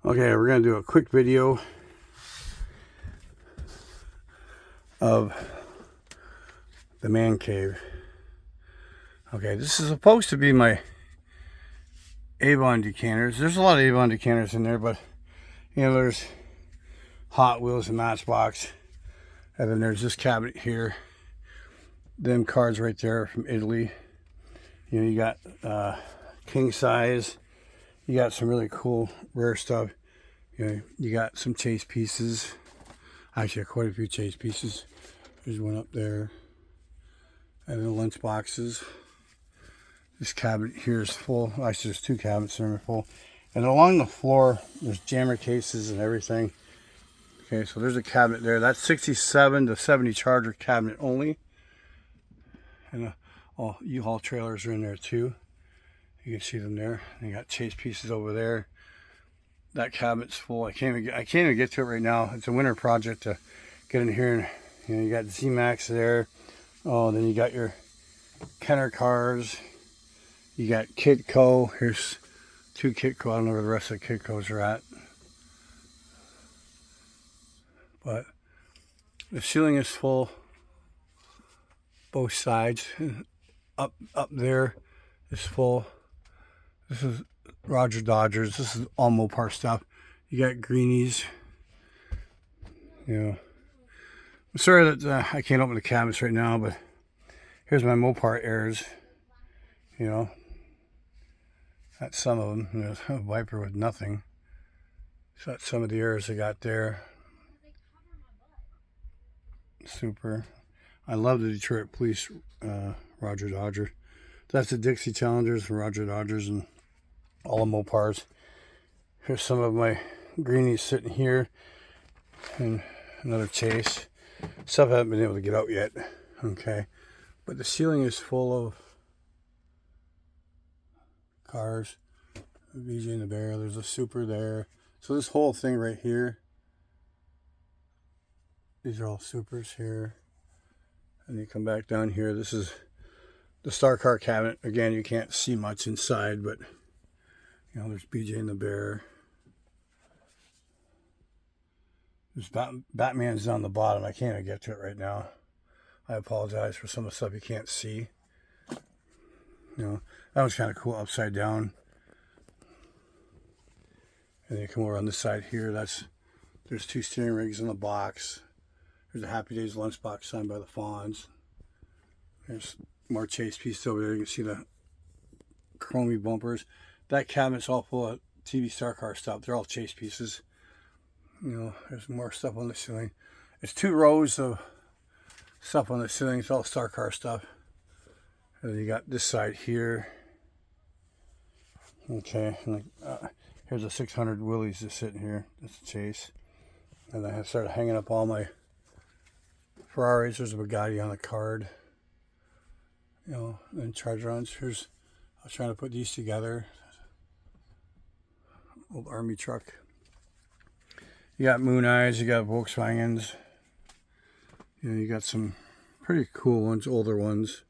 Okay, we're going to do a quick video of the man cave. Okay, this is supposed to be my Avon decanters. There's a lot of Avon decanters in there, but you know, there's Hot Wheels and Matchbox. And then there's this cabinet here. Them cards right there from Italy. You know, you got king size. You got some really cool rare stuff. You know, you got some chase pieces. Actually, quite a few chase pieces. There's one up there. And then lunch boxes. This cabinet here is full. Actually, there's two cabinets that are full. And along the floor, there's jammer cases and everything. Okay, so there's a cabinet there. That's 67 to 70 Charger cabinet only. And all U-Haul trailers are in there too. You can see them there. And you got chase pieces over there. That cabinet's full. I can't even get to it right now. It's a winter project to get in here. And you know, you got Z-Max there. Oh, then you got your Kenner cars. You got Kitco. Here's two Kitco. I don't know where the rest of the Kitcos are at. But the ceiling is full. Both sides. Up there is full. This is Roger Dodgers. This is all Mopar stuff. You got greenies. You know. I'm sorry that I can't open the cabinets right now, but here's my Mopar airs. You know. That's some of them. There's a Viper with nothing. So that's some of the airs I got there. Super. I love the Detroit Police Roger Dodger. That's the Dixie Challengers from Roger Dodgers and all the Mopars. Here's some of my greenies sitting here. And another chase. Stuff I haven't been able to get out yet. Okay. But the ceiling is full of cars. VJ and the Bear. There's a Super there. So this whole thing right here. These are all Supers here. And you come back down here. This is the Star Car cabinet. Again, you can't see much inside, but you know, there's BJ and the Bear. There's Batman's down the bottom. I can't even get to it right now. I apologize for some of the stuff you can't see. You know, that was kind of cool upside down. And then you come over on this side here. There's two steering rigs in the box. There's a Happy Days lunchbox signed by the Fawns. There's more chase pieces over there. You can see the chromey bumpers. That cabinet's all full of TV Star Car stuff. They're all chase pieces. You know, there's more stuff on the ceiling. It's two rows of stuff on the ceiling. It's all Star Car stuff. And then you got this side here. Okay, and here's a 600 Willys just sitting here. That's a chase. And I have started hanging up all my Ferraris. There's a Bugatti on the card. You know, and Chargerons. I was trying to put these together. Old army truck. You got Moon Eyes. You got Volkswagens. You know, you got some pretty cool ones, older ones.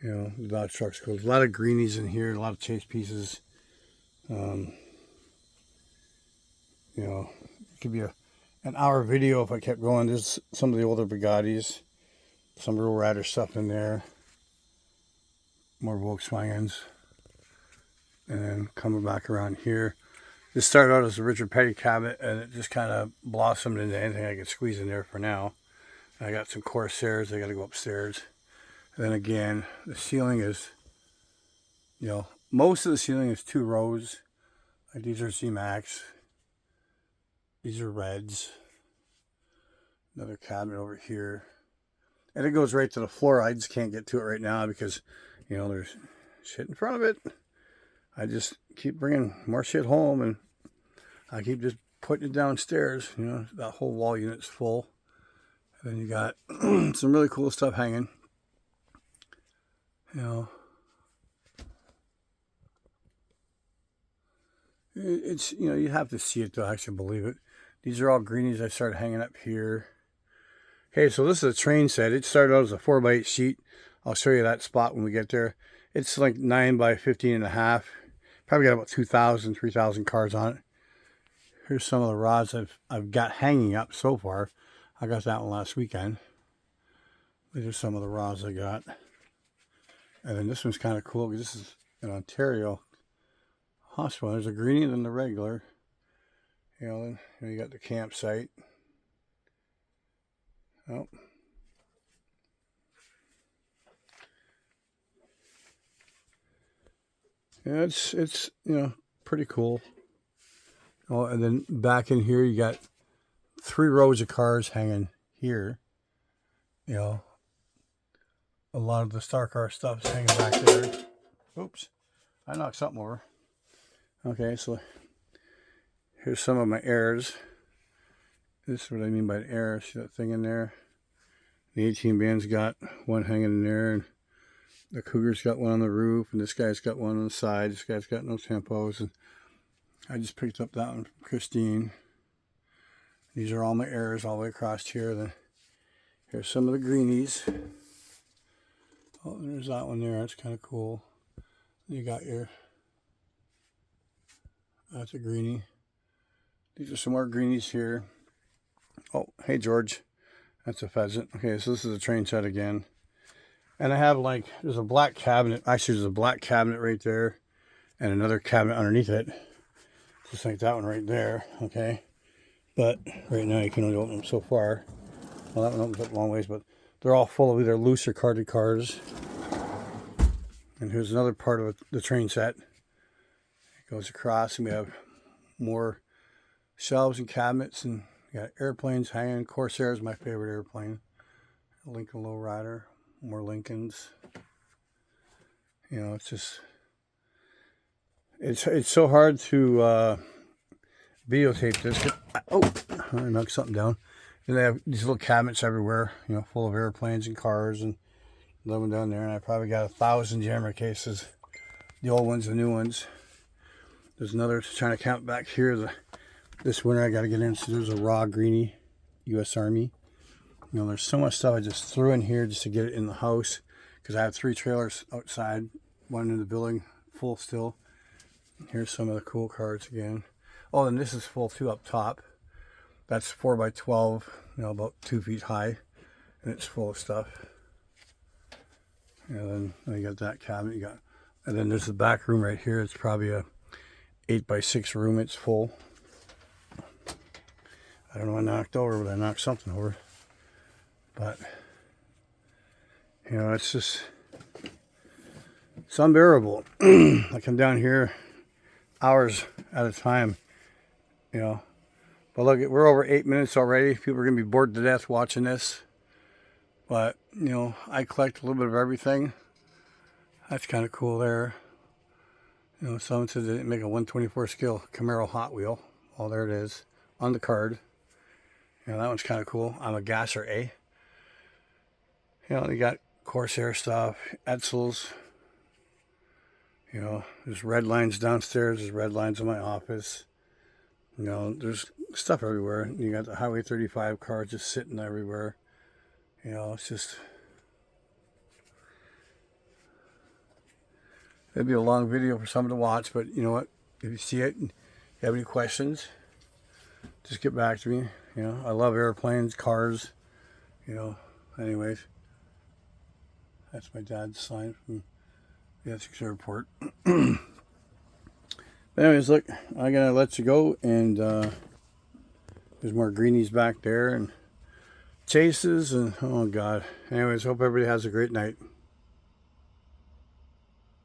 You know, the Dodge trucks cool. A lot of greenies in here. A lot of chase pieces. You know, it could be an hour video if I kept going. There's some of the older Bugattis. Some real radder stuff in there. More Volkswagens. And then coming back around here. This started out as a Richard Petty cabinet, and it just kind of blossomed into anything I could squeeze in there for now. And I got some Corsairs. I got to go upstairs. And then again, the ceiling is, you know, most of the ceiling is two rows. Like these are Z-Max. These are Reds. Another cabinet over here. And it goes right to the floor. I just can't get to it right now because, you know, there's shit in front of it. I just keep bringing more shit home and I keep just putting it downstairs. You know, that whole wall unit's full. And then you got some really cool stuff hanging. You know, it's, you know, you have to see it to actually believe it. These are all greenies I started hanging up here. Okay, so this is a train set. It started out as a 4x8 sheet. I'll show you that spot when we get there. It's like 9 by 15 and a half. Probably got about 2,000, 3,000 cars on it. here's some of the rods I've got hanging up so far. I got that one last weekend. These are some of the rods I got. And then this one's kind of cool. This is an Ontario hospital. There's a greenie than the regular. You know, then you got the campsite. Oh. Yeah, it's you know, pretty cool. Oh, and then back in here you got 3 rows of cars hanging here. You know, a lot of the Star Car stuff is hanging back there. Oops, I knocked something over. Okay, so here's some of my airs. This is what I mean by air. See that thing in there? The 18 band's got one hanging in there, and the Cougar's got one on the roof, and this guy's got one on the side. This guy's got no tempos, and I just picked up that one from Christine. These are all my airs all the way across here. Then here's some of the greenies. Oh, there's that one there. That's kind of cool. You got your, that's a greenie. These are some more greenies here. Oh, hey George. That's a pheasant. Okay, so this is a train set again. And I have like, there's a black cabinet. Actually, there's a black cabinet right there. And another cabinet underneath it. Just like that one right there. Okay. But right now you can only open them so far. Well, that one opens up a long ways, but they're all full of either loose or carded cars. And here's another part of the train set. It goes across, and we have more shelves and cabinets, and we got airplanes hanging. Corsair is my favorite airplane. Lincoln Lowrider, more Lincolns. You know, it's just, it's so hard to videotape this. Oh, I knocked something down. And they have these little cabinets everywhere, you know, full of airplanes and cars, and another one down there. And I probably got 1,000 jammer cases, the old ones, the new ones. There's another trying to count back here. This winter I got to get in. So there's a raw greenie, U.S. Army. You know, there's so much stuff I just threw in here just to get it in the house, because I have 3 trailers outside, one in the building, full still. Here's some of the cool cards again. Oh, and this is full too up top. That's 4x12, you know, about 2 feet high, and it's full of stuff. And then you got that cabinet. You got, and then there's the back room right here. It's probably a 8x6 room. It's full. I don't know what I knocked over, but I knocked something over. But you know, it's just, it's unbearable. I come down here hours at a time, you know. But look, we're over 8 minutes already. People are going to be bored to death watching this. But, you know, I collect a little bit of everything. That's kind of cool there. You know, someone said they make a 124 scale Camaro Hot Wheel. Oh, there it is on the card. You know, that one's kind of cool. I'm a gasser, eh? You know, they got Corsair stuff, Etzel's. You know, there's red lines downstairs. There's red lines in my office. You know, there's stuff everywhere. You got the Highway 35 cars just sitting everywhere. You know, it's just, it'd be a long video for someone to watch, but you know what? If you see it and you have any questions, just get back to me. You know, I love airplanes, cars, you know. Anyways, that's my dad's sign from the Essex Airport. Anyways, look, I gotta let you go, and there's more greenies back there and chases, and oh god. Anyways, hope everybody has a great night.